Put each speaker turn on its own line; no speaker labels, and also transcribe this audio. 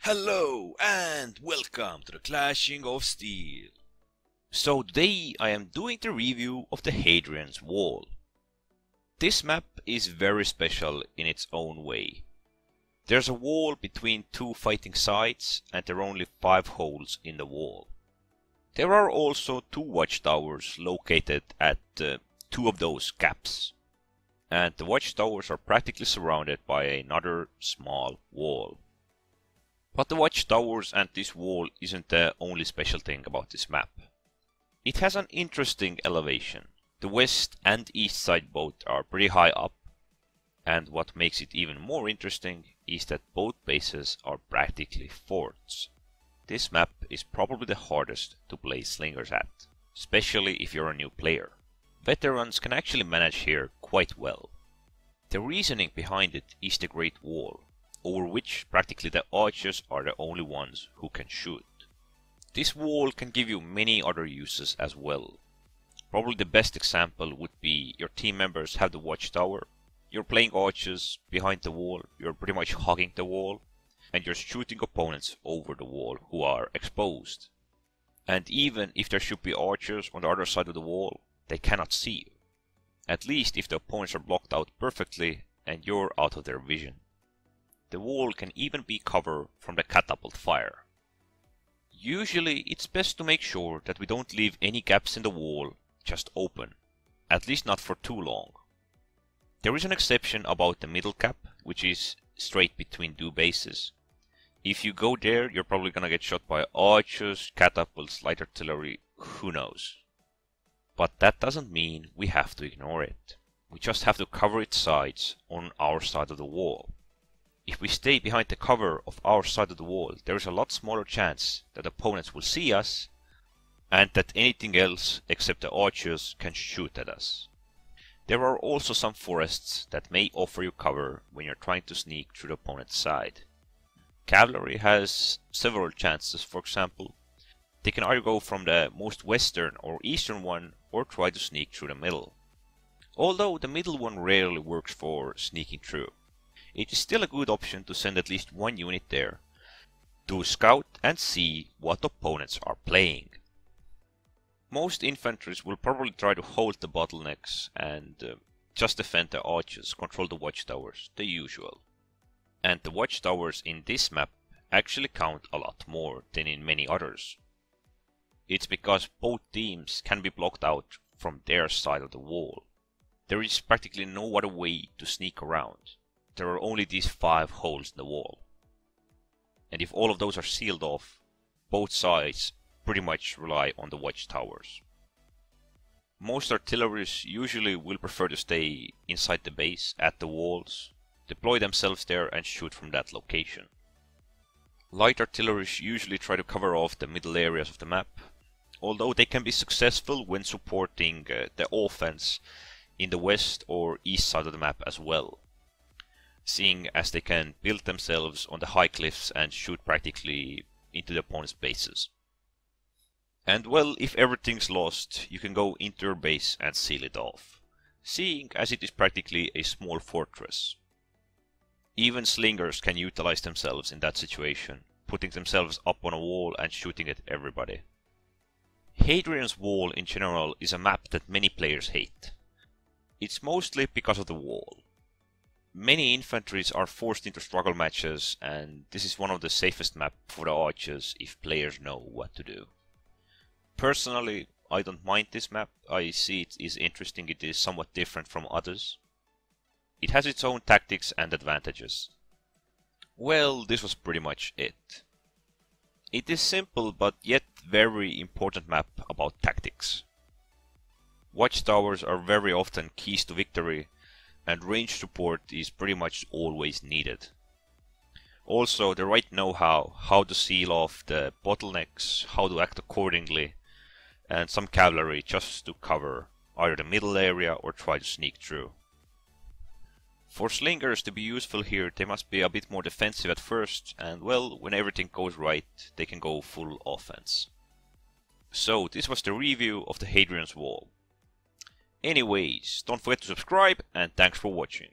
Hello and welcome to the Clashing of Steel. So today I am doing the review of the Hadrians Wall. This map is very special in its own way. There's a wall between two fighting sides and there are only 5 holes in the wall. There are also 2 watchtowers located at 2 of those gaps. And the watchtowers are practically surrounded by another small wall. But the watchtowers and this wall isn't the only special thing about this map. It has an interesting elevation. The west and east side both are pretty high up, and what makes it even more interesting is that both bases are practically forts. This map is probably the hardest to play Slingers at, especially if you're a new player. Veterans can actually manage here quite well. The reasoning behind it is the Great Wall, over which practically the archers are the only ones who can shoot. This wall can give you many other uses as well. Probably the best example would be your team members have the watchtower, you're playing archers behind the wall, you're pretty much hugging the wall, and you're shooting opponents over the wall who are exposed. And even if there should be archers on the other side of the wall, they cannot see you. At least if the opponents are blocked out perfectly and you're out of their vision. The wall can even be cover from the catapult fire. Usually it's best to make sure that we don't leave any gaps in the wall just open, at least not for too long. There is an exception about the middle gap, which is straight between 2 bases. If you go there, you're probably gonna get shot by archers, catapults, light artillery, who knows. But that doesn't mean we have to ignore it. We just have to cover its sides on our side of the wall. If we stay behind the cover of our side of the wall, there is a lot smaller chance that opponents will see us and that anything else except the archers can shoot at us. There are also some forests that may offer you cover when you're trying to sneak through the opponent's side. Cavalry has several chances. For example, they can either go from the most western or eastern one or try to sneak through the middle. Although the middle one rarely works for sneaking through. It is still a good option to send at least 1 unit there to scout and see what opponents are playing. Most infantries will probably try to hold the bottlenecks and just defend the archers, control the watchtowers, the usual. And the watchtowers in this map actually count a lot more than in many others. It's because both teams can be blocked out from their side of the wall. There is practically no other way to sneak around. There are only these 5 holes in the wall. And if all of those are sealed off, both sides pretty much rely on the watchtowers. Most artillerists usually will prefer to stay inside the base at the walls, deploy themselves there and shoot from that location. Light artillerists usually try to cover off the middle areas of the map, although they can be successful when supporting the offense in the west or east side of the map as well, seeing as they can build themselves on the high cliffs and shoot practically into the opponent's bases. And well, if everything's lost, you can go into your base and seal it off, seeing as it is practically a small fortress. Even slingers can utilize themselves in that situation, putting themselves up on a wall and shooting at everybody. Hadrian's Wall in general is a map that many players hate. It's mostly because of the wall. Many infantries are forced into struggle matches, and this is one of the safest maps for the archers if players know what to do. Personally, I don't mind this map. I see it is interesting. It is somewhat different from others. It has its own tactics and advantages. Well, this was pretty much it. It is simple but yet very important map about tactics. Watchtowers are very often keys to victory, and range support is pretty much always needed. Also, the right know-how, how to seal off the bottlenecks, how to act accordingly, and some cavalry just to cover either the middle area or try to sneak through. For slingers to be useful here, they must be a bit more defensive at first, and well, when everything goes right, they can go full offense. So, this was the review of the Hadrian's Wall. Anyways, don't forget to subscribe, and thanks for watching.